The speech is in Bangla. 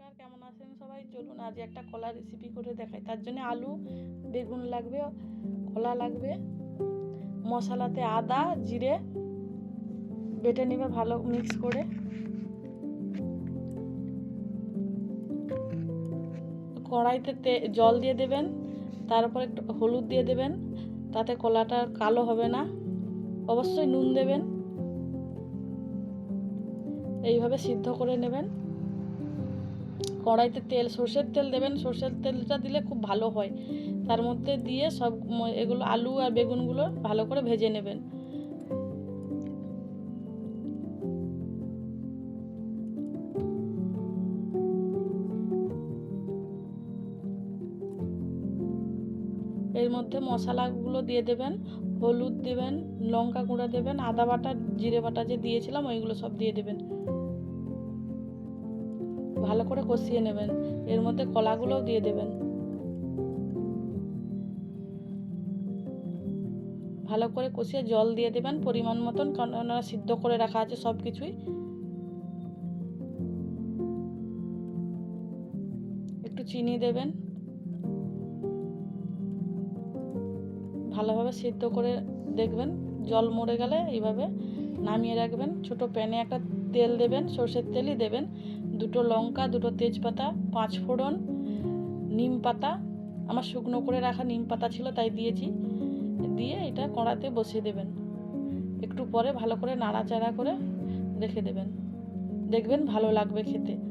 নমস্কার, কেমন আছেন সবাই? চলুন আজ একটা কলা রেসিপি করে দেখাই। তার জন্য আলু, বেগুন লাগবে, কলা লাগবে। মশলাতে আদা জিরে বেটে নেবে ভালো মিক্স করে। কড়াইতে জল দিয়ে দেবেন, তার উপর একটু হলুদ দিয়ে দেবেন, তাতে কলাটা কালো হবে না। অবশ্যই নুন দেবেন। এইভাবে সিদ্ধ করে নেবেন। কড়াইতে সর্ষের তেল দেবেন। সর্ষের তেলটা দিলে খুব ভালো হয়। তার মধ্যে দিয়ে সব এগুলো আলু আর বেগুনগুলো ভালো করে ভেজে নেবেন। এর মধ্যে মশলাগুলো দিয়ে দেবেন, হলুদ দেবেন, লঙ্কা গুঁড়া দেবেন, আদা বাটা জিরে বাটা যে দিয়েছিলাম ওইগুলো সব দিয়ে দেবেন। ভালো করে কষিয়ে নেবেন। এর মধ্যে কলাগুলোও দিয়ে দেবেন। ভালো করে কষিয়ে জল দিয়ে দেবেন পরিমাণ মতন, কারণ ওনারা সিদ্ধ করে রাখা আছে সব কিছুই। একটু চিনি দেবেন। ভালোভাবে সিদ্ধ করে দেখবেন। জল মরে গেলে এইভাবে নামিয়ে রাখবেন। ছোট প্যানে একটা তেল দেবেন, সর্ষের তেলই দেবেন। দুটো লঙ্কা, দুটো তেজপাতা, 5 ফোড়ন, নিম পাতা, আমার শুকনো করে রাখা নিম পাতা ছিল তাই দিয়েছি। দিয়ে এটা কড়াতে বসিয়ে দেবেন। একটু পরে ভালো করে নাড়াচাড়া করে রেখে দেবেন। দেখবেন ভালো লাগবে খেতে।